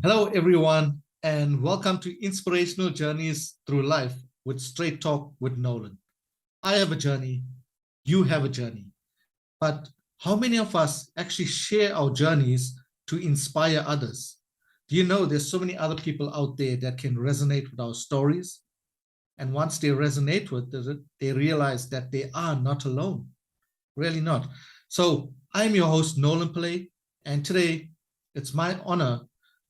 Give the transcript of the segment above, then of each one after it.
Hello, everyone, and welcome to Inspirational Journeys Through Life with Straight Talk with Nolan. I have a journey, you have a journey, but how many of us actually share our journeys to inspire others? Do you know there's so many other people out there that can resonate with our stories? And once they resonate with it, they realize that they are not alone, really not. So I'm your host, Nolan Pillay, and today it's my honor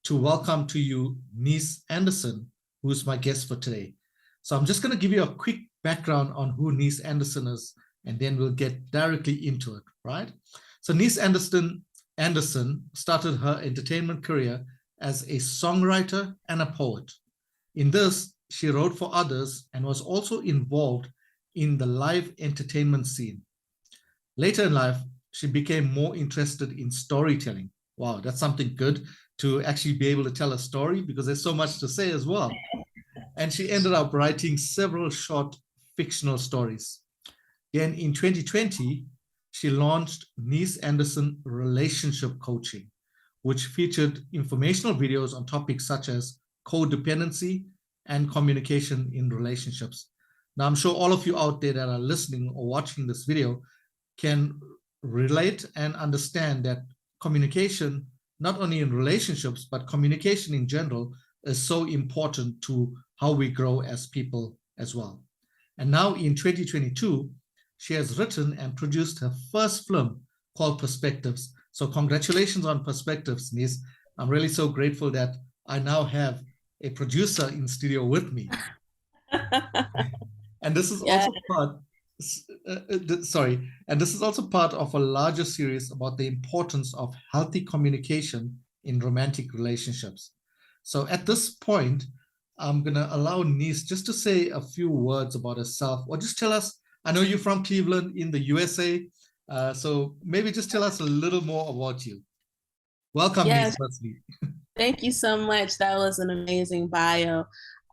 to welcome to you Niece Anderson, who's my guest for today. So I'm just going to give you a quick background on who Niece Anderson is, and then we'll get directly into it, right? So Niece Anderson started her entertainment career as a songwriter and a poet. In this, she wrote for others and was also involved in the live entertainment scene. Later in life, she became more interested in storytelling. Wow, that's something good to actually be able to tell a story because there's so much to say as well. And she ended up writing several short fictional stories. Then in 2020, she launched Niece Anderson Relationship Coaching, which featured informational videos on topics such as codependency and communication in relationships. Now, I'm sure all of you out there that are listening or watching this video can relate and understand that communication, not only in relationships, but communication in general, is so important to how we grow as people as well. And now in 2022, she has written and produced her first film called Perspectives. So congratulations on Perspectives, Niece. I'm really so grateful that I now have a producer in studio with me. And this is also part, and this is also part of a larger series about the importance of healthy communication in romantic relationships. So at this point, I'm going to allow Niece just to say a few words about herself, or just tell us, I know you're from Cleveland in the USA, so maybe just tell us a little more about you. Welcome, Niece, firstly. Thank you so much. That was an amazing bio.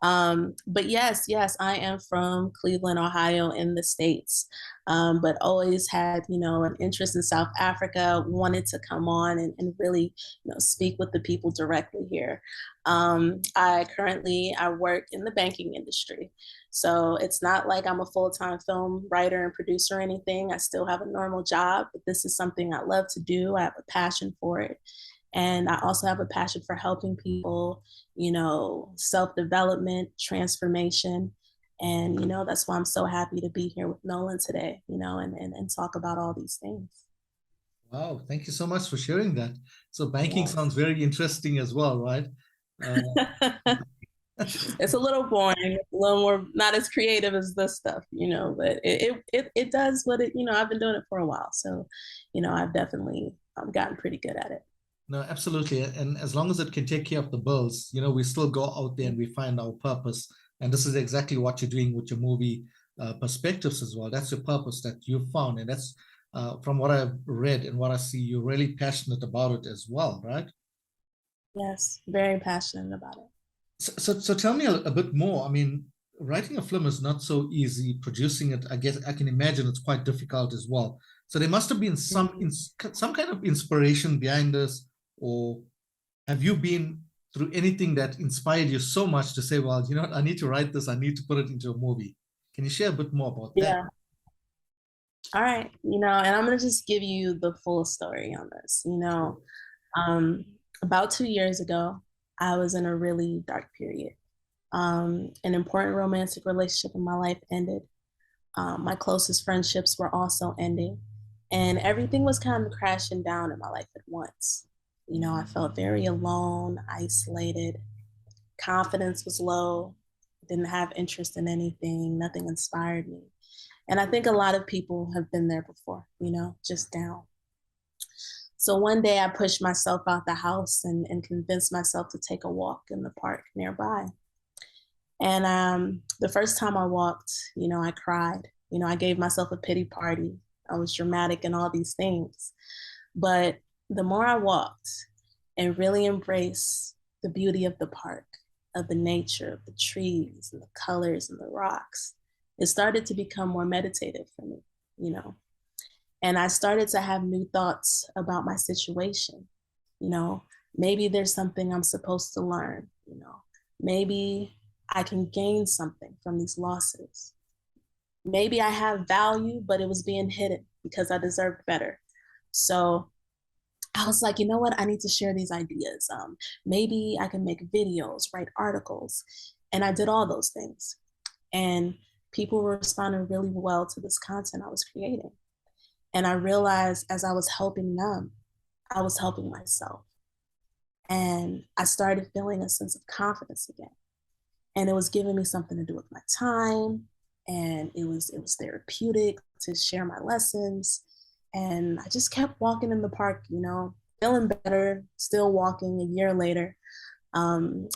But yes, I am from Cleveland, Ohio in the States, but always had, an interest in South Africa, wanted to come on and really, speak with the people directly here. I work in the banking industry. So it's not like I'm a full-time film writer and producer or anything. I still have a normal job, but this is something I love to do. I have a passion for it. And I also have a passion for helping people, self-development, transformation. And, that's why I'm so happy to be here with Nolan today, and talk about all these things. Wow, thank you so much for sharing that. So banking sounds very interesting as well, right? It's a little boring, a little more not as creative as this stuff, but it does what it, I've been doing it for a while. So, I've definitely gotten pretty good at it. No, absolutely. And as long as it can take care of the bills, we still go out there and we find our purpose. And this is exactly what you're doing with your movie Perspectives as well. That's your purpose that you found. And that's from what I've read and what I see, you're really passionate about it as well, right? Yes, very passionate about it. So tell me a bit more. I mean, writing a film is not so easy. Producing it, I guess I can imagine it's quite difficult as well. So there must have been some kind of inspiration behind this, or have you been through anything that inspired you so much to say, well, I need to write this, I need to put it into a movie? Can you share a bit more about that? All right, and I'm gonna just give you the full story on this. About 2 years ago, I was in a really dark period. An important romantic relationship in my life ended. My closest friendships were also ending, and everything was kind of crashing down in my life at once. I felt very alone, isolated. Confidence was low, didn't have interest in anything, nothing inspired me. And I think a lot of people have been there before, just down. So one day I pushed myself out the house and convinced myself to take a walk in the park nearby. And the first time I walked, I cried. I gave myself a pity party. I was dramatic and all these things. But the more I walked and really embraced the beauty of the park, of the nature, of the trees and the colors and the rocks, it started to become more meditative for me, And I started to have new thoughts about my situation. maybe there's something I'm supposed to learn, you know, maybe I can gain something from these losses. Maybe I have value, but it was being hidden because I deserved better. So I was like, you know what? I need to share these ideas. Maybe I can make videos, write articles. And I did all those things. And people were responding really well to this content I was creating. And I realized as I was helping them, I was helping myself. And I started feeling a sense of confidence again. And it was giving me something to do with my time. And it was therapeutic to share my lessons. And I just kept walking in the park, you know, feeling better, still walking a year later. And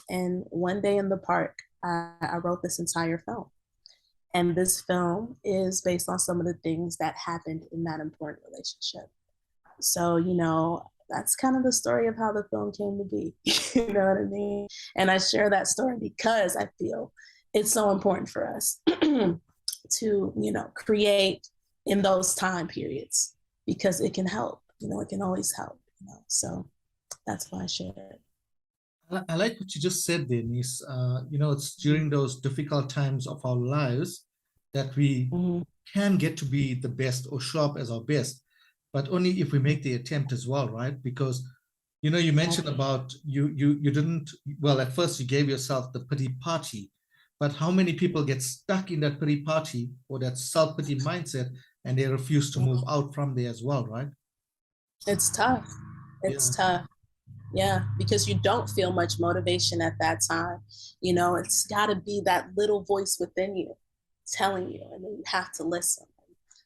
one day in the park, I wrote this entire film. And this film is based on some of the things that happened in that important relationship. So, you know, that's kind of the story of how the film came to be. You know what I mean? And I share that story because I feel it's so important for us to, you know, create in those time periods because it can help. You know, it can always help. You know, so that's why I share it. I like what you just said, Denise. You know, it's during those difficult times of our lives that we Mm-hmm. can get to be the best or show up as our best, but only if we make the attempt as well, right? Because, you know, you mentioned Exactly. about you didn't, well, at first you gave yourself the pity party, but how many people get stuck in that pity party or that self-pity mindset and they refuse to move out from there as well, right? It's tough. Yeah. It's tough. Yeah, because you don't feel much motivation at that time. You know, it's got to be that little voice within you telling you, and then you have to listen.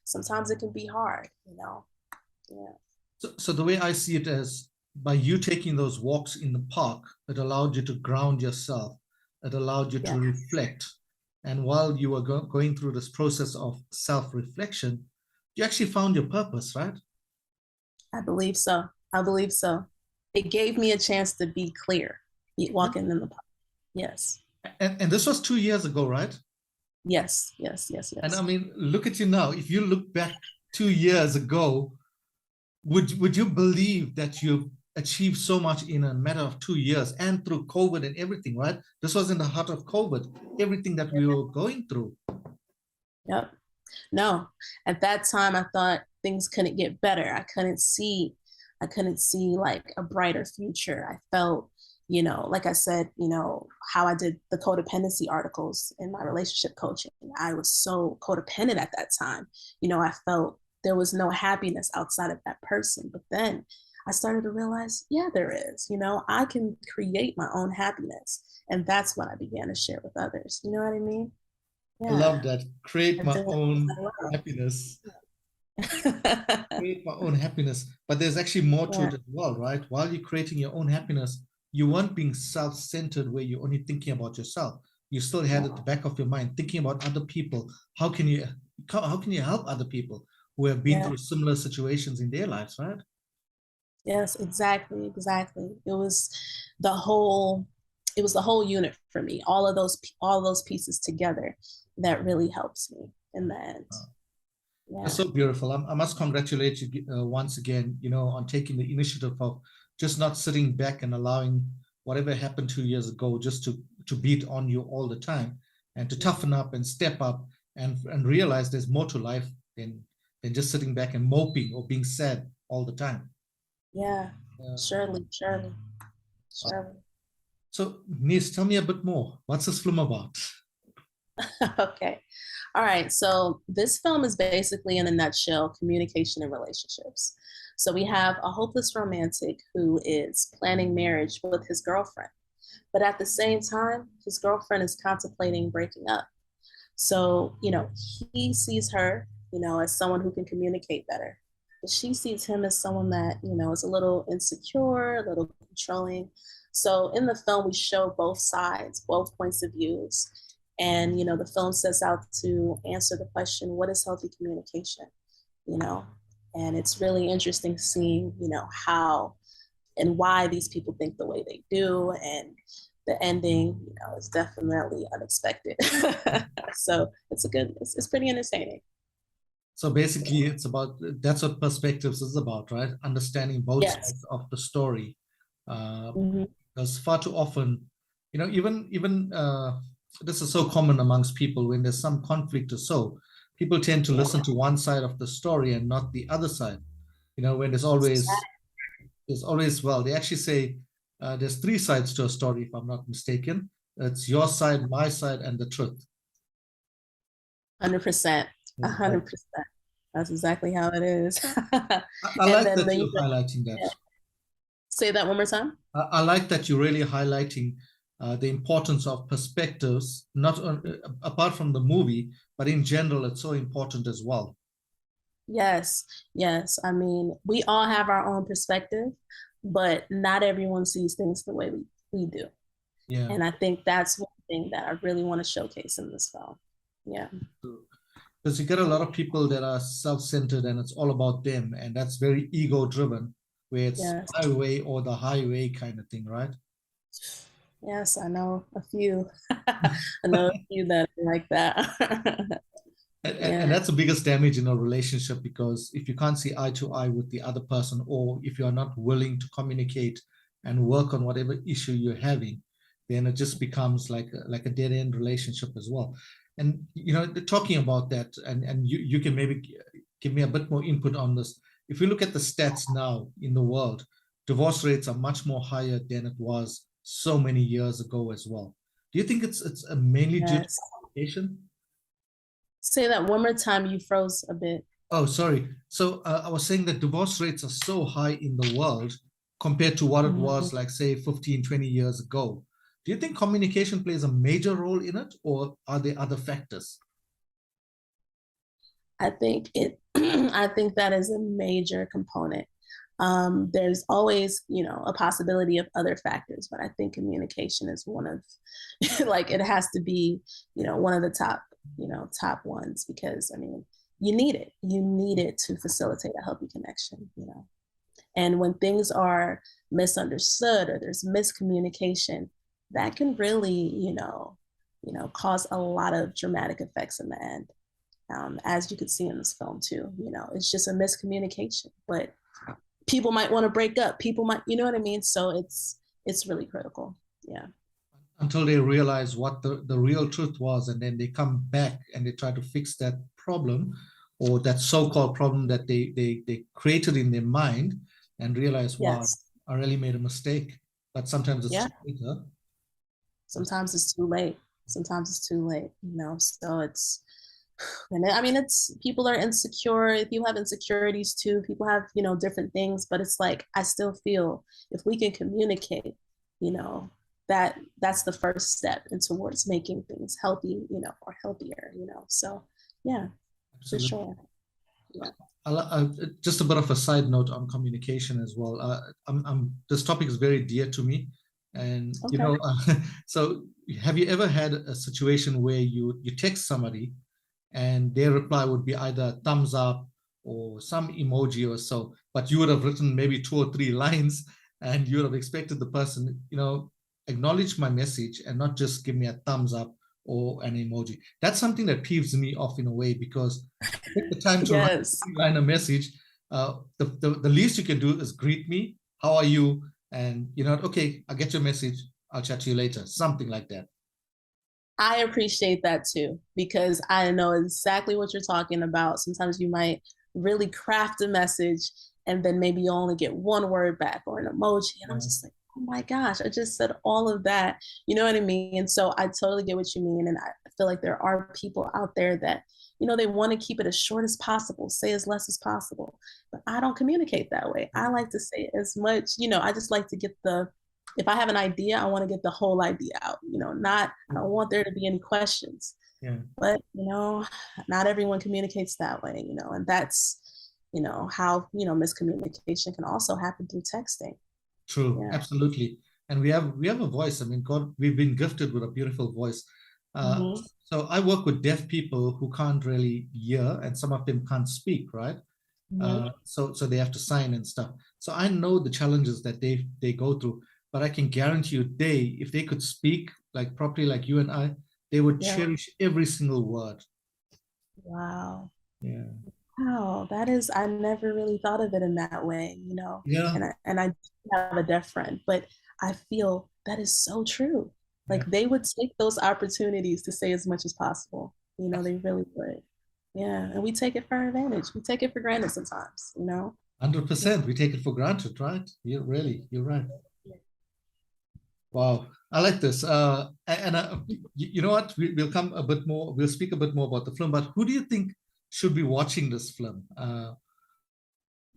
Sometimes it can be hard, you know. Yeah. So the way I see it is by you taking those walks in the park, it allowed you to ground yourself. It allowed you Yeah. to reflect. And while you were going through this process of self-reflection, you actually found your purpose, right? I believe so. I believe so. It gave me a chance to be clear, walking in the park. Yes. And this was 2 years ago, right? Yes. Yes. Yes. And I Yes. mean, look at you now. If you look back 2 years ago, would you believe that you've achieved so much in a matter of 2 years and through COVID and everything, right? This was in the heart of COVID, everything that we were going through. Yep. No, at that time I thought things couldn't get better. I couldn't see like a brighter future. I felt, you know, like I said, you know, how I did the codependency articles in my relationship coaching. I was so codependent at that time. You know, I felt there was no happiness outside of that person. But then I started to realize, yeah, there is. You know, I can create my own happiness. And that's what I began to share with others. You know what I mean? I Yeah. love that. Create I my did own it. happiness. Yeah. Create my own happiness. But there's actually more to Yeah. it as well, right? While you're creating your own happiness, you weren't being self-centered where you're only thinking about yourself. You still had at the back of your mind thinking about other people. How can you help other people who have been Yeah. through similar situations in their lives, right? Yes, exactly, exactly. It was the whole unit for me. All those pieces together that really helps me in the end. That's Yeah. so beautiful. I must congratulate you once again, you know, on taking the initiative of just not sitting back and allowing whatever happened 2 years ago just to beat on you all the time and to toughen up and step up and realize there's more to life than just sitting back and moping or being sad all the time. Yeah. Uh, Surely, surely, uh, surely. so, Nis, tell me a bit more. What's this film about? Okay. All right. So this film is basically, in a nutshell, communication and relationships. So we have a hopeless romantic who is planning marriage with his girlfriend, but at the same time, his girlfriend is contemplating breaking up. So, you know, he sees her, you know, as someone who can communicate better. But she sees him as someone that, you know, is a little insecure, a little controlling. So in the film, we show both sides, both points of views. And, you know, the film sets out to answer the question, what is healthy communication? You know, and it's really interesting seeing, you know, how and why these people think the way they do. And the ending, you know, is definitely unexpected. So it's pretty entertaining. So basically, it's about that's what perspectives is about, right? Understanding both Yes, sides of the story. Mhm. Because far too often, even this is so common amongst people when there's some conflict or so, people tend to Yeah. listen to one side of the story and not the other side. When there's always, well, they actually say there's three sides to a story, if I'm not mistaken. It's your side, my side, and the truth. 100%. I, 100%. That's exactly how it is. I And like then that the, you're highlighting that. yeah. Say that one more time. I like that you're really highlighting the importance of perspectives, not apart from the movie, but in general, it's so important as well. Yes, yes. I mean, we all have our own perspective, but not everyone sees things the way we do. Yeah. And I think that's one thing that I really want to showcase in this film. Yeah. Because you get a lot of people that are self-centered and it's all about them, and that's very ego-driven, where it's Yes. my way or the highway kind of thing, right? Yes, I know a few. I know a few that are like that. And Yeah. that's the biggest damage in a relationship, because if you can't see eye to eye with the other person, or if you are not willing to communicate and work on whatever issue you're having, then it just becomes like a dead end relationship as well. And talking about that, and you can maybe give me a bit more input on this. If we look at the stats now in the world, divorce rates are much more higher than it was so many years ago as well. Do you think it's mainly due to Yes. communication? Say that one more time. You froze a bit. Oh, sorry. So I was saying that divorce rates are so high in the world compared to what it Mhm. was like, say, 15, 20 years ago. Do you think communication plays a major role in it, or are there other factors? I think it. I think that is a major component. There's always, a possibility of other factors, but I think communication is one of, like, it has to be, one of the top, top ones, because I mean, you need it. You need it to facilitate a healthy connection. And when things are misunderstood or there's miscommunication, that can really, cause a lot of dramatic effects in the end. As you could see in this film too, it's just a miscommunication, but people might want to break up. People might, you know what I mean? So it's really critical. Yeah. Until they realize what the real truth was, and then they come back and they try to fix that problem, or that so-called problem that they created in their mind, and realize, wow, Yes. I really made a mistake. But sometimes it's Yeah. too late, huh? Sometimes it's too late. Sometimes it's too late. So and I mean, it's people are insecure. People have insecurities too. People have, different things, but it's like, I still feel if we can communicate, you know, that's the first step and towards making things healthy, or healthier. So yeah, for Absolutely. sure. Yeah. Just a bit of a side note on communication as well. This topic is very dear to me, and Okay. so have you ever had a situation where you text somebody, and their reply would be either a thumbs up or some emoji or so, but you would have written maybe two or three lines, and you would have expected the person, acknowledge my message and not just give me a thumbs up or an emoji. That's something that peeves me off in a way, because take the time to Yes. write a message. The least you can do is greet me. How are you? And okay, I get your message. I'll chat to you later. Something like that. I appreciate that too, because I know exactly what you're talking about. Sometimes you might really craft a message and then maybe you only get one word back or an emoji. And I'm Yeah. just like, oh my gosh, I just said all of that. You know what I mean? And so I totally get what you mean. And I feel like there are people out there that, they want to keep it as short as possible, say as less as possible. But I don't communicate that way. I like to say as much, I just like to get if I have an idea, I want to get the whole idea out, I don't want there to be any questions. Yeah. But, not everyone communicates that way, and that's, how, miscommunication can also happen through texting. True, Yeah. absolutely. And we have a voice. I mean, God, we've been gifted with a beautiful voice. Uh, Mm-hmm. so I work with deaf people who can't really hear, and some of them can't speak, right? Mm-hmm. So they have to sign and stuff. So I know the challenges that they go through, but I can guarantee you, if they could speak like properly, like you and I, they would Yeah. cherish every single word. Wow. Yeah. Wow, that is, I never really thought of it in that way, you know, Yeah, and I have a deaf friend, but I feel that is so true. yeah, Like they would take those opportunities to say as much as possible. You know, they really would. Yeah, and we take it for advantage. We take it for granted sometimes, you know? Yeah. 100%. We take it for granted, right? You're right. Wow, I like this. And you know what? We'll come a bit more. We'll speak a bit more about the film. But who do you think should be watching this film? The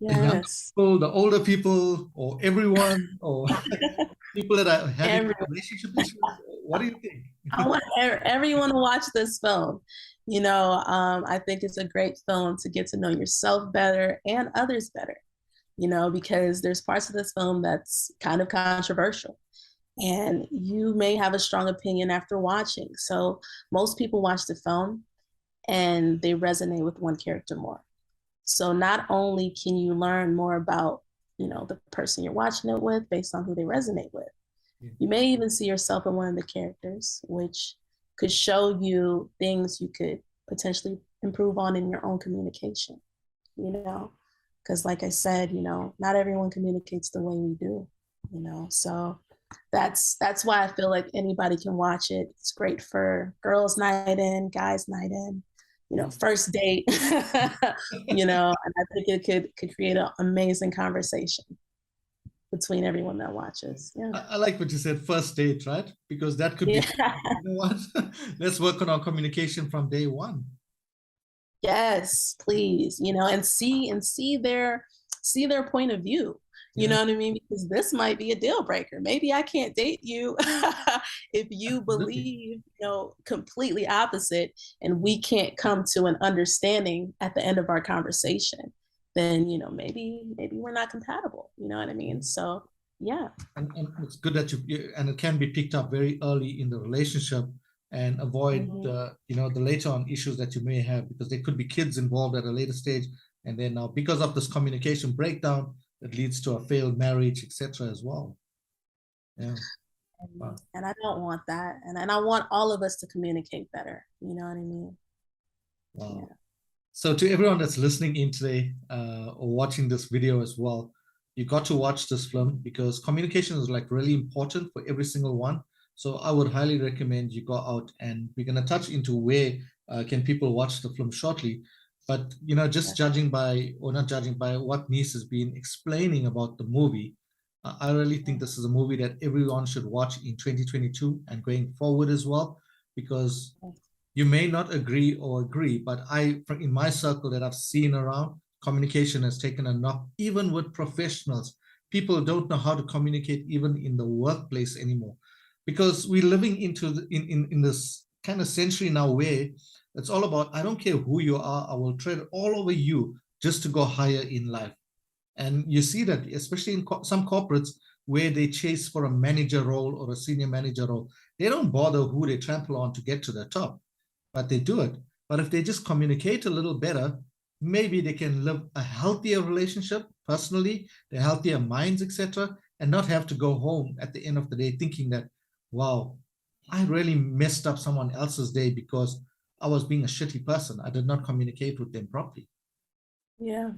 young Yes. people, the older people, or everyone, or people that are having Everyone. relationship issues? What do you think? I want everyone to watch this film. You know, I think it's a great film to get to know yourself better and others better, you know, because there's parts of this film that's kind of controversial and you may have a strong opinion after watching. So most people watch the film and they resonate with one character more. So not only can you learn more about, you know, the person you're watching it with based on who they resonate with, Yeah. you may even see yourself in one of the characters, which could show you things you could potentially improve on in your own communication, you know? Because, like I said, you know, not everyone communicates the way we do, you know? So that's why I feel like anybody can watch it. It's great for girls' night in, guys' night in, you know, first date, you know, and I think it could create an amazing conversation between everyone that watches. Yeah. I like what you said, first date, right? Because that could be, Yeah. you know what? Let's work on our communication from day one. Yes, please, you know, and see their point of view. You Yeah, know what I mean? Because this might be a deal breaker. Maybe I can't date you if you absolutely. believe, you know, completely opposite and we can't come to an understanding at the end of our conversation. Then, you know, maybe we're not compatible. You know what I mean? So, yeah. And it's good that and it can be picked up very early in the relationship and avoid Mhm. the, you know, the later on issues that you may have because there could be kids involved at a later stage. And then now because of this communication breakdown, it leads to a failed marriage, etc. as well. Yeah. Wow. And I don't want that. And I want all of us to communicate better. You know what I mean? Wow. Yeah. So to everyone that's listening in today or watching this video as well, you got to watch this film because communication is like really important for every single one. So I would highly recommend you go out and we're going to touch into where can people watch the film shortly. But you know, just judging by or not judging by what Niece has been explaining about the movie, I really think this is a movie that everyone should watch in 2022 and going forward as well, because you may not agree or agree, but in my circle that I've seen around, communication has taken a knock, even with professionals. People don't know how to communicate even in the workplace anymore, because we're living into in this kind of century now where it's all about, I don't care who you are, I will tread all over you just to go higher in life. And you see that, especially in some corporates where they chase for a manager role or a senior manager role. They don't bother who they trample on to get to the top, but they do it. But if they just communicate a little better, maybe they can live a healthier relationship personally, their healthier minds, etc., and not have to go home at the end of the day thinking that, wow, I really messed up someone else's day because I was being a shitty person. I did not communicate with them properly. Yeah.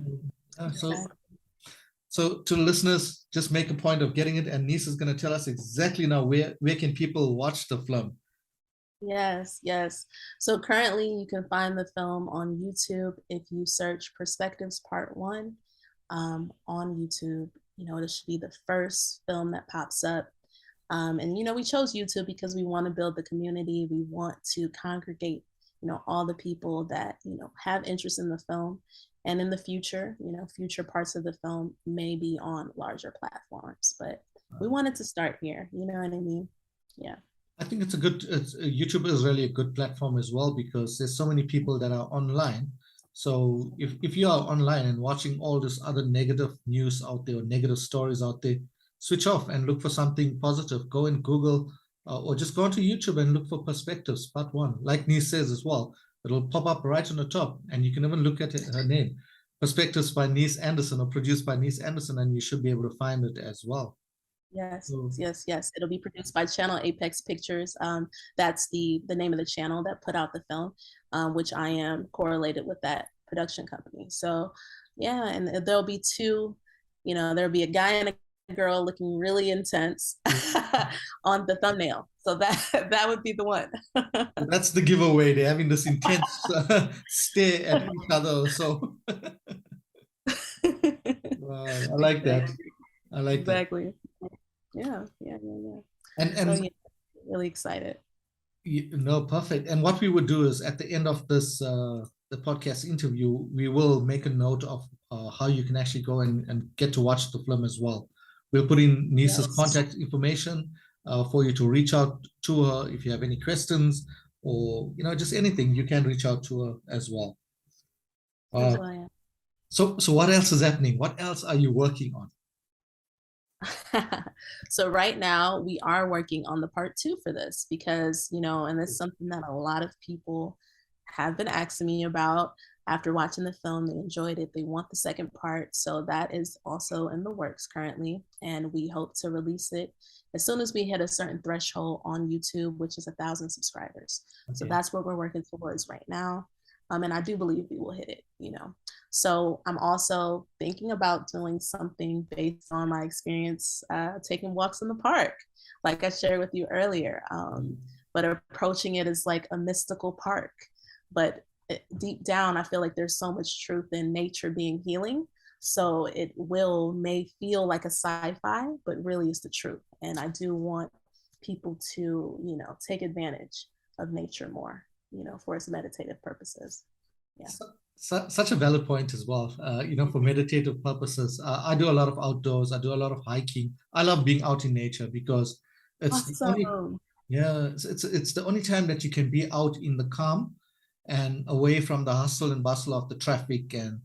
Uh, so Exactly. so to listeners, just make a point of getting it, and Nisa is going to tell us exactly now where can people watch the film. Yes, yes. So currently you can find the film on YouTube if you search Perspectives Part One on YouTube. You know, it should be the first film that pops up. And you know, we chose YouTube because we want to build the community. We want to congregate, you know, all the people that, you know, have interest in the film. And in the future, you know, future parts of the film may be on larger platforms. But we wanted to start here. You know what I mean? Yeah. I think YouTube is really a good platform as well because there's so many people that are online. So if you are online and watching all this other negative news out there or negative stories out there, switch off and look for something positive. Go and Google or just go onto YouTube and look for Perspectives Part One. Like Nee says as well, it'll pop up right on the top, and you can even look at her name, Perspectives by Niece Anderson or produced by Niece Anderson, and you should be able to find it as well. Yes, So, yes, yes. It'll be produced by Channel Apex Pictures. That's the name of the channel that put out the film, which I am correlated with that production company. So yeah, and there'll be two, there'll be a guy and a girl looking really intense on the thumbnail. So that would be the one. That's the giveaway. They're having this intense stare at each other. So I like that. I like that. Exactly. Yeah. So And yeah, really excited. no, perfect. And what we would do is at the end of this the podcast interview, we will make a note of how you can actually go and get to watch the film as well. We'll put in Nisa's Yes. contact information for you to reach out to her if you have any questions or just anything. You can reach out to her as well. As Uh, well, yeah. so what else is happening? What else are you working on? So right now we are working on the part 2 for this because, and it's something that a lot of people have been asking me about after watching the film. They enjoyed it. They want the second part. So that is also in the works currently. And we hope to release it as soon as we hit a certain threshold on YouTube, which is 1,000 subscribers. Okay. So that's what we're working towards right now. And I do believe we will hit it, So I'm also thinking about doing something based on my experience taking walks in the park, like I shared with you earlier, but approaching it as like a mystical park. But deep down, I feel like there's so much truth in nature being healing. So it may feel like a sci-fi, but really it's the truth. And I do want people to, take advantage of nature more, for its meditative purposes. Yeah. Such a valid point as well. For meditative purposes, I do a lot of outdoors. I do a lot of hiking. I love being out in nature because it's the only, it's the only time that you can be out in the calm and away from the hustle and bustle of the traffic and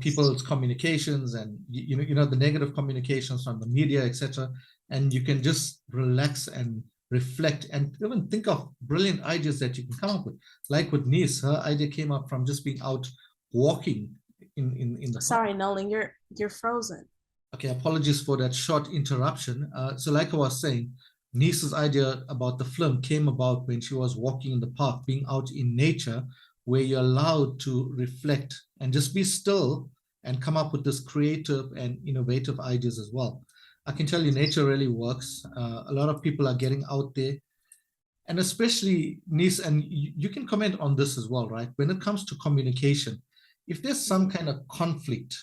people's communications and the negative communications from the media, etc. And you can just relax and reflect and even think of brilliant ideas that you can come up with. Like with Nice, her idea came up from just being out walking in the Sorry, Nolan, you're frozen. Okay, apologies for that short interruption. So like I was saying, Nice's idea about the film came about when she was walking in the park, being out in nature, where you're allowed to reflect and just be still and come up with this creative and innovative ideas as well. I can tell you nature really works. A lot of people are getting out there. And especially, Nice, and you can comment on this as well, right? When it comes to communication, if there's some kind of conflict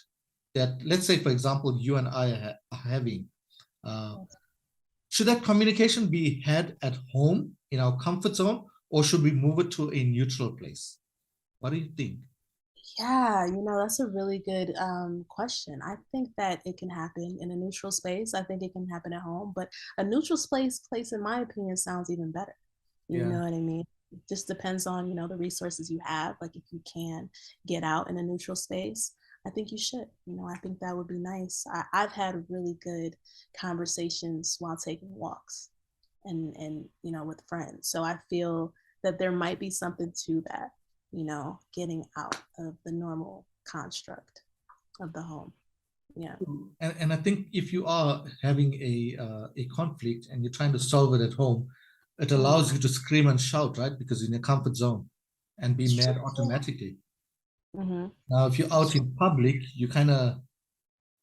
that, let's say, for example, you and I are having, should that communication be had at home in our comfort zone, or should we move it to a neutral place? What do you think? Yeah, that's a really good question. I think that it can happen in a neutral space. I think it can happen at home, but a neutral place, in my opinion, sounds even better. You know what I mean? It just depends on, the resources you have. Like if you can get out in a neutral space, I think you should. I think that would be nice. I've had really good conversations while taking walks and with friends. So I feel that there might be something to that, getting out of the normal construct of the home. Yeah. And I think if you are having a conflict and you're trying to solve it at home, it allows you to scream and shout, right? Because you're in your comfort zone and be mad automatically. Now, if you're out in public, you're kind of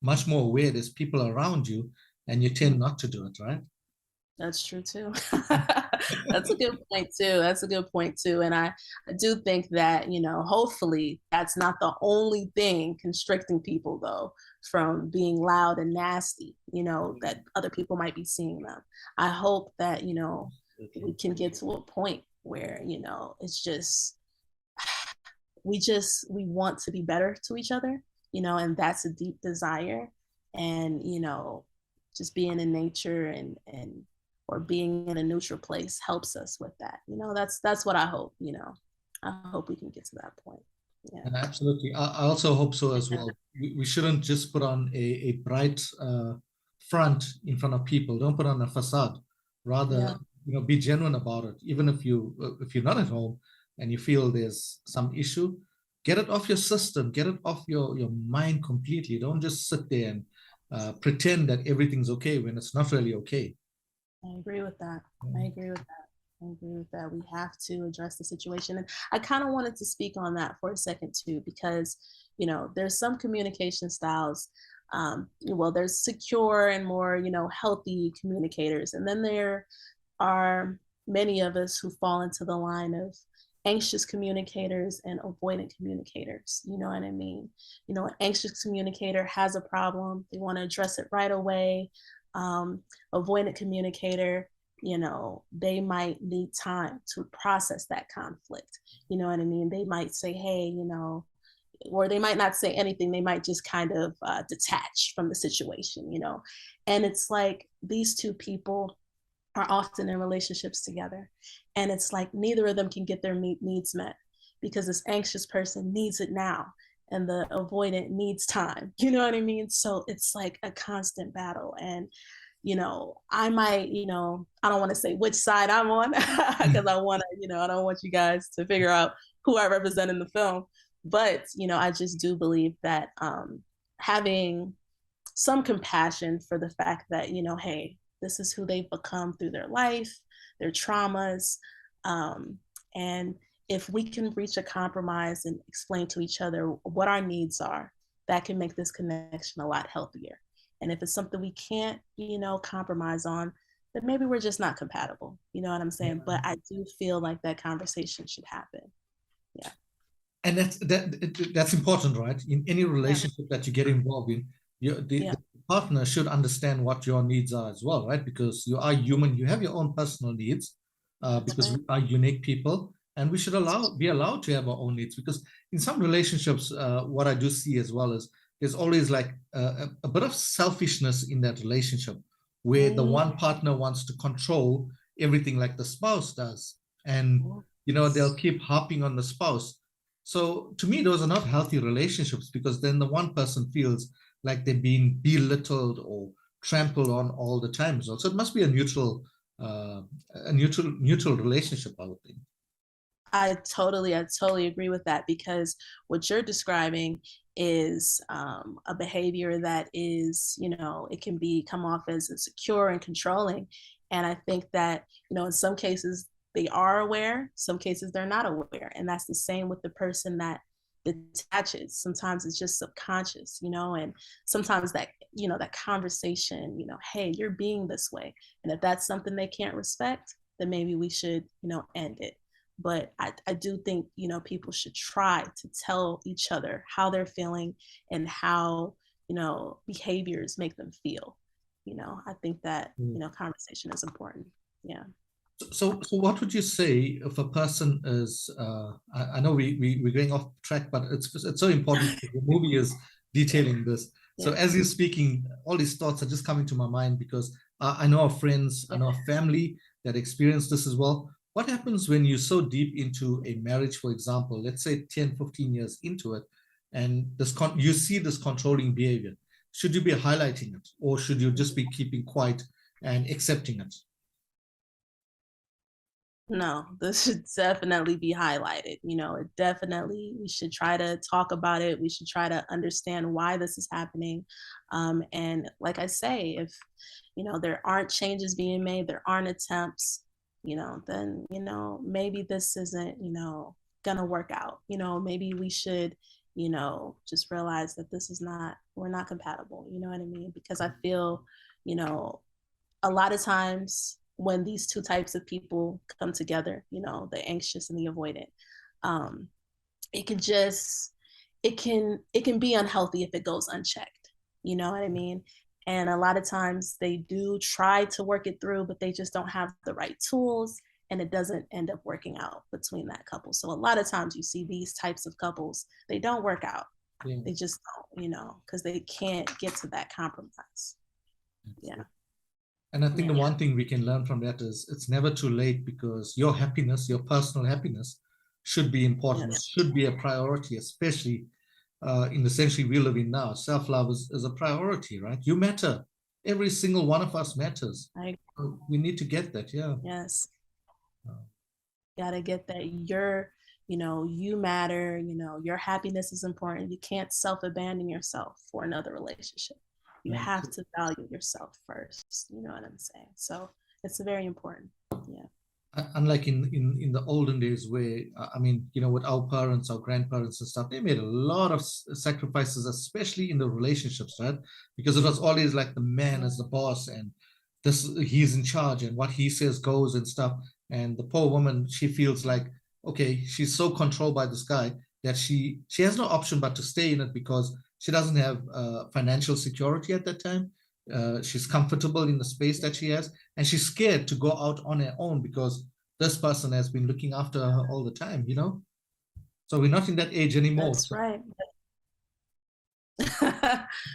much more aware there's people around you and you tend not to do it, right? That's true too. That's a good point too. And I do think that, hopefully that's not the only thing constricting people though from being loud and nasty, that other people might be seeing them. I hope that, we can get to a point where, it's just, we want to be better to each other, and that's a deep desire. And, just being in nature and or being in a neutral place helps us with that. That's what I hope. I hope we can get to that point. Yeah. Absolutely. I also hope so as well. We shouldn't just put on a bright front in front of people. Don't put on a facade. Rather, be genuine about it. Even if you're not at home and you feel there's some issue, get it off your system. Get it off your mind completely. Don't just sit there and pretend that everything's okay when it's not really okay. I agree with that. I agree with that. We have to address the situation. And I kind of wanted to speak on that for a second too, because, there's some communication styles. Well, there's secure and more, healthy communicators. And then there are many of us who fall into the line of anxious communicators and avoidant communicators. You know what I mean? An anxious communicator has a problem, they want to address it right away. Avoidant communicator, they might need time to process that conflict. You know what I mean? They might say, hey, or they might not say anything. They might just kind of detach from the situation, And it's like these two people are often in relationships together. And it's like neither of them can get their needs met because this anxious person needs it now and the avoidant needs time. You know what I mean? So it's like a constant battle. And, I might, I don't want to say which side I'm on because I want to, I don't want you guys to figure out who I represent in the film. But, I just do believe that having some compassion for the fact that, hey, this is who they've become through their life, their traumas. And if we can reach a compromise and explain to each other what our needs are, that can make this connection a lot healthier. And if it's something we can't, compromise on, then maybe we're just not compatible. You know what I'm saying? But I do feel like that conversation should happen. Yeah. And that's important, right? In any relationship that you get involved in, the partner should understand what your needs are as well, right? Because you are human, you have your own personal needs, because we are unique people, and we should be allowed to have our own needs. Because in some relationships, what I do see as well is there's always like a bit of selfishness in that relationship, where the one partner wants to control everything like the spouse does, and they'll keep harping on the spouse. So to me, those are not healthy relationships, because then the one person feels like they're being belittled or trampled on all the time. So it must be a neutral relationship, I would think. I totally agree with that, because what you're describing is a behavior that is, it can come off as insecure and controlling. And I think that, in some cases they are aware, some cases they're not aware. And that's the same with the person that detaches. Sometimes it's just subconscious, and sometimes that, that conversation, hey, you're being this way. And if that's something they can't respect, then maybe we should, end it. But I do think, people should try to tell each other how they're feeling and how, behaviors make them feel. I think that, conversation is important. Yeah. So what would you say if a person is, I know we're going off track, but it's so important because the movie is detailing this. So as you're speaking, all these thoughts are just coming to my mind, because I know of friends, I know of family that experience this as well. What happens when you're so deep into a marriage, for example, let's say 10, 15 years into it, and you see this controlling behavior? Should you be highlighting it, or should you just be keeping quiet and accepting it? No, this should definitely be highlighted. We should try to talk about it. We should try to understand why this is happening. And like I say, if, there aren't changes being made, there aren't attempts, then, maybe this isn't, gonna work out. Maybe we should, just realize that we're not compatible. You know what I mean? Because I feel, a lot of times when these two types of people come together, the anxious and the avoidant, it can be unhealthy if it goes unchecked. You know what I mean? And a lot of times they do try to work it through, but they just don't have the right tools, and it doesn't end up working out between that couple. So a lot of times you see these types of couples, they don't work out. Yeah. They just don't, because they can't get to that compromise. Yeah. And I think the one thing we can learn from that is it's never too late, because your happiness, your personal happiness, should be important, should be a priority, especially in the century we live in now. Self-love is a priority, right? You matter. Every single one of us matters. We need to get that, yeah. Yes. Gotta get that you matter, your happiness is important. You can't self-abandon yourself for another relationship. You have to value yourself first. You know what I'm saying? So it's very important. Yeah. unlike in the olden days where I mean, you know, with our parents, our grandparents and stuff, they made a lot of sacrifices, especially in the relationships, right? Because it was always like the man as the boss, and this he's in charge, and what he says goes and stuff. And the poor woman, she feels like, okay, she's so controlled by this guy that she has no option but to stay in it because she doesn't have financial security at that time. She's comfortable in the space that she has, and she's scared to go out on her own because this person has been looking after her all the time, you know? So we're not in that age anymore. That's right.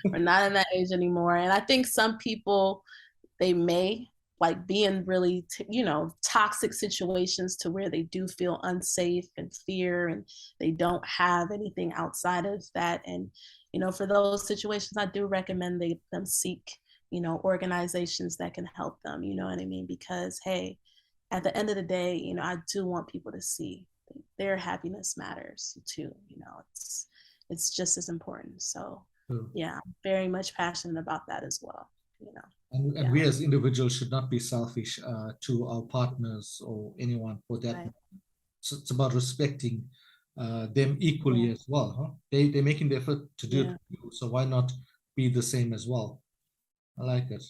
We're not in that age anymore. And I think some people, they may like be in really, toxic situations to where they do feel unsafe and fear, and they don't have anything outside of that. And, for those situations, I do recommend them seek, organizations that can help them, you know what I mean? Because, hey, at the end of the day, I do want people to see their happiness matters too. It's just as important. So yeah, I'm very much passionate about that as well. And we as individuals should not be selfish to our partners or anyone for that. Right. So it's about respecting them equally as well. Huh? They're making the effort to do it, so why not be the same as well? I like it.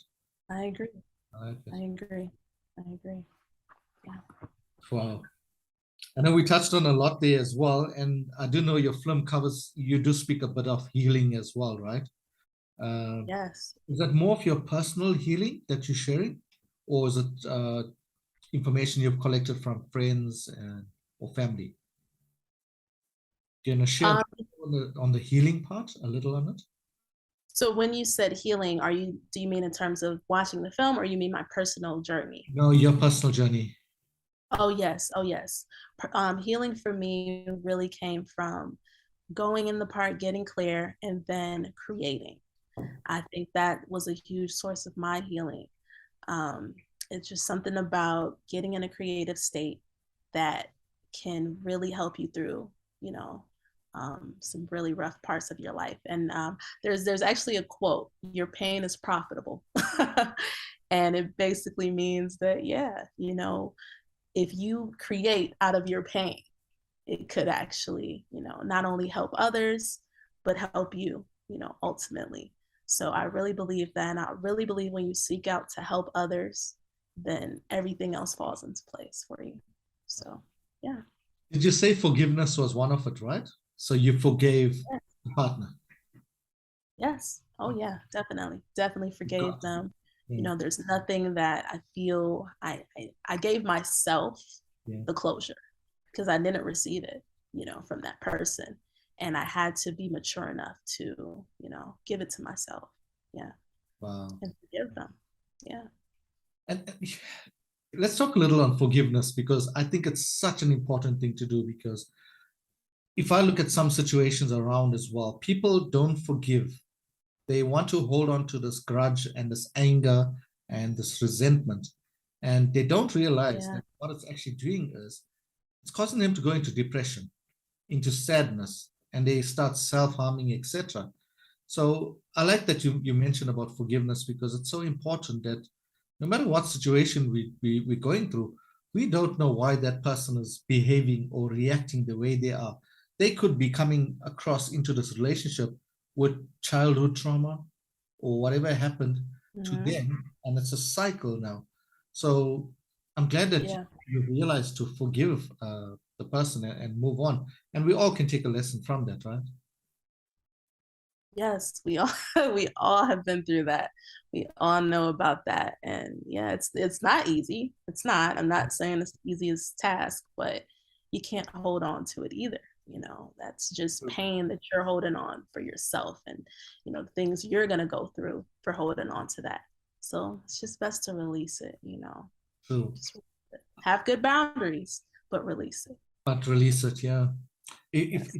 I agree. I like it. I agree. I agree. Yeah. Wow. I know we touched on a lot there as well, and I do know your film covers, you do speak a bit of healing as well, right? Yes. Is that more of your personal healing that you're sharing, or is it information you've collected from friends or family? Do you want to share on the healing part, a little on it? So when you said healing, do you mean in terms of watching the film, or you mean my personal journey? No, your personal journey. Oh yes, oh yes. Healing for me really came from going in the park, getting clear, and then creating. I think that was a huge source of my healing. It's just something about getting in a creative state that can really help you through, some really rough parts of your life. And there's actually a quote: "Your pain is profitable," and it basically means that if you create out of your pain, it could actually, not only help others, but help you, ultimately. So I really believe that. And I really believe when you seek out to help others, then everything else falls into place for you. So, yeah. Did you say forgiveness was one of it, right? So you forgave the partner? Yes. Oh, yeah, definitely. Definitely forgave them. There's nothing that I feel I gave myself the closure because I didn't receive it, from that person. And I had to be mature enough to, give it to myself. Yeah. Wow. And forgive them. Yeah. And let's talk a little on forgiveness, because I think it's such an important thing to do, because if I look at some situations around as well, people don't forgive. They want to hold on to this grudge and this anger and this resentment. And they don't realize that what it's actually doing is it's causing them to go into depression, into sadness, and they start self-harming, etc. So I like that you mentioned about forgiveness, because it's so important that no matter what situation we're going through, we don't know why that person is behaving or reacting the way they are. They could be coming across into this relationship with childhood trauma or whatever happened to them, and it's a cycle now. So I'm glad that you realized to forgive the person and move on, and we all can take a lesson from that, right? Yes, we all we all have been through that. We all know about that. And yeah, it's not easy. It's not. I'm not saying it's the easiest task, but you can't hold on to it either. That's just pain that you're holding on for yourself, and things you're gonna go through for holding on to that. So it's just best to release it, True. Just have good boundaries, but release it. But release it, yeah.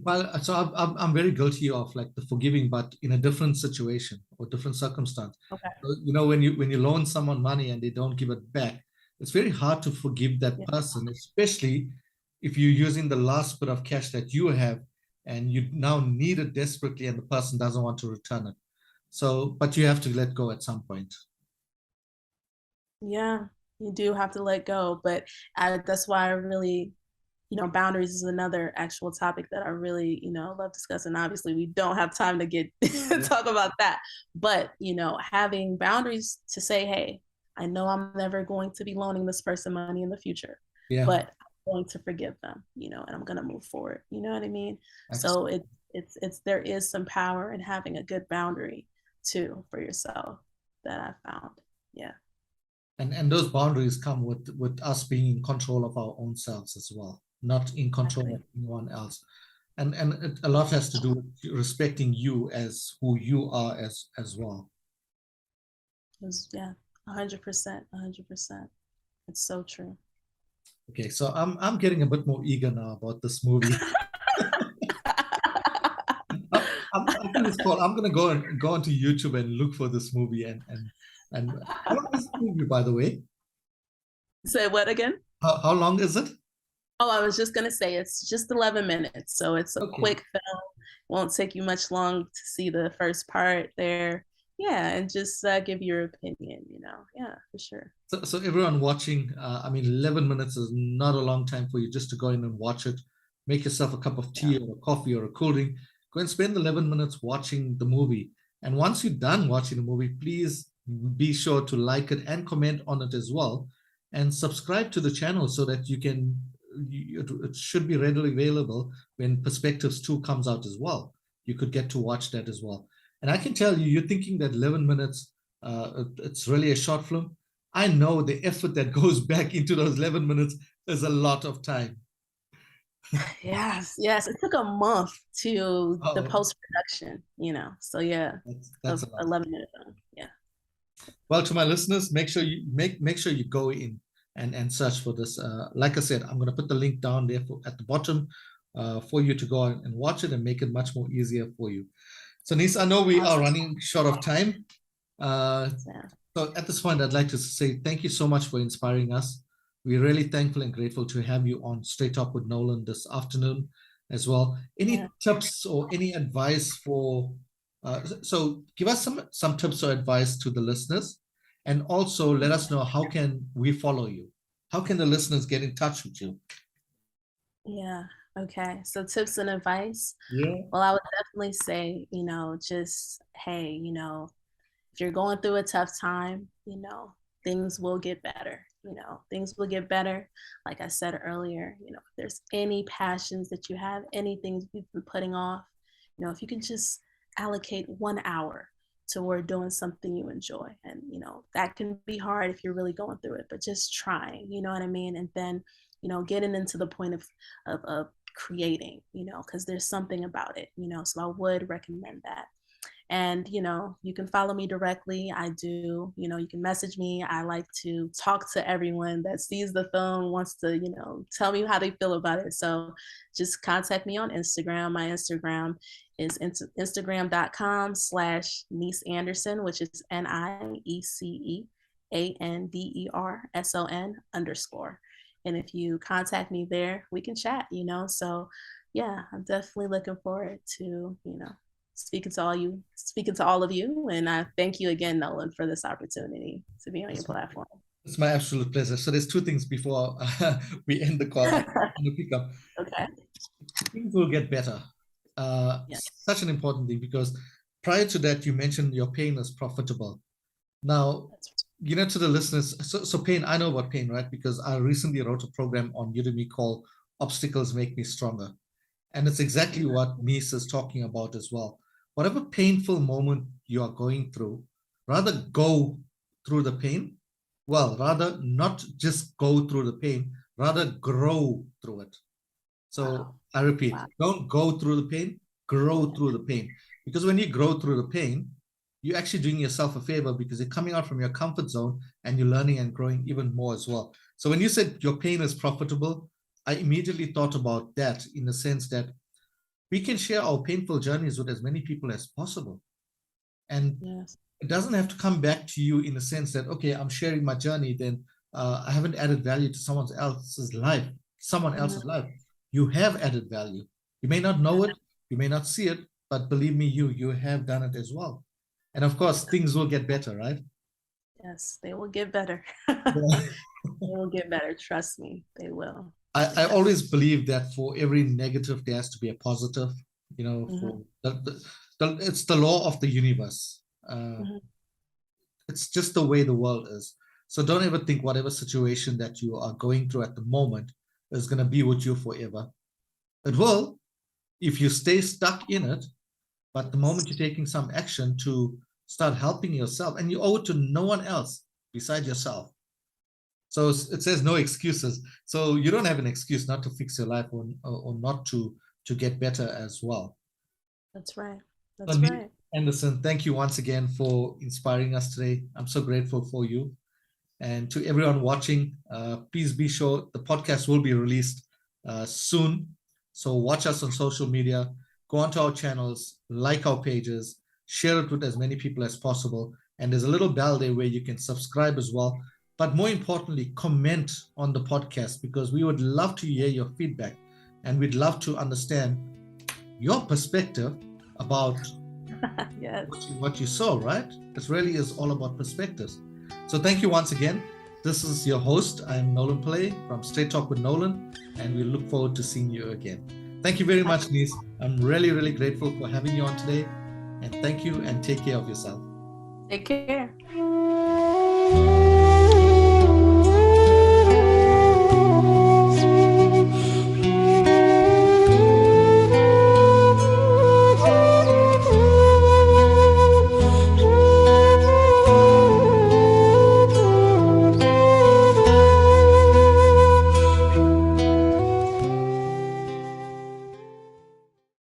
I'm very guilty of like the forgiving, but in a different situation or different circumstance. Okay. So, when you loan someone money and they don't give it back, it's very hard to forgive that person, especially if you're using the last bit of cash that you have and you now need it desperately and the person doesn't want to return it. So, but you have to let go at some point. Yeah. You do have to let go, but that's why I really, boundaries is another actual topic that I really, love discussing. Obviously, we don't have time to get Yeah. talk about that, but having boundaries to say, hey, I know I'm never going to be loaning this person money in the future, Yeah. but I'm going to forgive them, and I'm going to move forward. You know what I mean? So it's there is some power in having a good boundary too for yourself that I found. Yeah. And those boundaries come with us being in control of our own selves as well, not in control of anyone else. And a lot has to do with respecting you as who you are as well. Yeah, 100%, 100%. It's so true. Okay, so I'm getting a bit more eager now about this movie. After this call, I'm gonna go onto YouTube and look for this movie and how long is the movie, by the way? Say what again? How long is it? Oh, I was just gonna say it's just 11 minutes, so it's a Okay. quick film. Won't take you much long to see the first part there. Yeah, and just give your opinion. Yeah, for sure. So everyone watching, I mean, 11 minutes is not a long time for you just to go in and watch it. Make yourself a cup of Yeah. tea or a coffee or a cool drink. Go and spend 11 minutes watching the movie. And once you're done watching the movie, please be sure to like it and comment on it as well. And subscribe to the channel so that it should be readily available when Perspectives 2 comes out as well. You could get to watch that as well. And I can tell you, you're thinking that 11 minutes, it's really a short film. I know the effort that goes back into those 11 minutes is a lot of time. Yes, yes. It took a month to the Oh, post production. So yeah, that's of a lot. 11 minutes. Yeah. Well, to my listeners, make sure you go in and search for this. Like I said, I'm going to put the link down there at the bottom for you to go and watch it and make it much more easier for you. So, Nis, I know we are running short of time. Yeah. So at this point, I'd like to say thank you so much for inspiring us. We're really thankful and grateful to have you on Straight Talk with Nolan this afternoon as well. Any tips or any advice for, so give us some tips or advice to the listeners, and also let us know how can we follow you? How can the listeners get in touch with you? Yeah. Okay. So tips and advice. Yeah. Well, I would definitely say, just hey, if you're going through a tough time, things will get better. Things will get better. Like I said earlier, if there's any passions that you have, anything you've been putting off, if you can just allocate 1 hour toward doing something you enjoy. And, that can be hard if you're really going through it, but just trying, you know what I mean? And then, getting into the point of creating, because there's something about it, so I would recommend that. And you can follow me directly. I do, you can message me. I like to talk to everyone that sees the film, wants to tell me how they feel about it. So just contact me on Instagram. My Instagram is instagram.com/Niece Anderson, which is NIECEANDERSON_. And if you contact me there, we can chat. So yeah, I'm definitely looking forward to speaking to all of you. And I thank you again, Nolan, for this opportunity to be on your platform. It's my absolute pleasure. So there's two things before we end the call. I'm going to pick up. Okay. Things will get better. Yeah. Such an important thing, because prior to that, you mentioned your pain is profitable. Now, to the listeners, so pain, I know about pain, right? Because I recently wrote a program on Udemy called Obstacles Make Me Stronger. And it's exactly what Mies is talking about as well. Whatever painful moment you are going through, rather go through the pain. Well, rather not just go through the pain, rather grow through it. So I repeat, don't go through the pain, grow through the pain. Because when you grow through the pain, you're actually doing yourself a favor, because you're coming out from your comfort zone and you're learning and growing even more as well. So when you said your pain is profitable, I immediately thought about that, in the sense that we can share our painful journeys with as many people as possible. And it doesn't have to come back to you in the sense that, okay, I'm sharing my journey, then I haven't added value to someone else's life. You have added value. You may not know it, you may not see it, but believe me, you have done it as well. And of course, things will get better, right? Yes, they will get better. Yeah. They will get better. Trust me, they will. I always believe that for every negative, there has to be a positive, Mhm, for it's the law of the universe. mhm. It's just the way the world is. So don't ever think whatever situation that you are going through at the moment is going to be with you forever. It will if you stay stuck in it, but the moment you're taking some action to start helping yourself, and you owe it to no one else besides yourself. So it says no excuses. So you don't have an excuse not to fix your life, or not to get better as well. That's right. So That's Neil right. Anderson, thank you once again for inspiring us today. I'm so grateful for you. And to everyone watching, please be sure the podcast will be released soon. So watch us on social media, go onto our channels, like our pages, share it with as many people as possible. And there's a little bell there where you can subscribe as well. But more importantly, comment on the podcast, because we would love to hear your feedback, and we'd love to understand your perspective about Yes. what you saw, right? It really is all about perspectives. So thank you once again. This is your host. I'm Nolan Pillay from Straight Talk with Nolan, and we look forward to seeing you again. Thank you very much, Nice. I'm really, really grateful for having you on today. And thank you, and take care of yourself. Take care.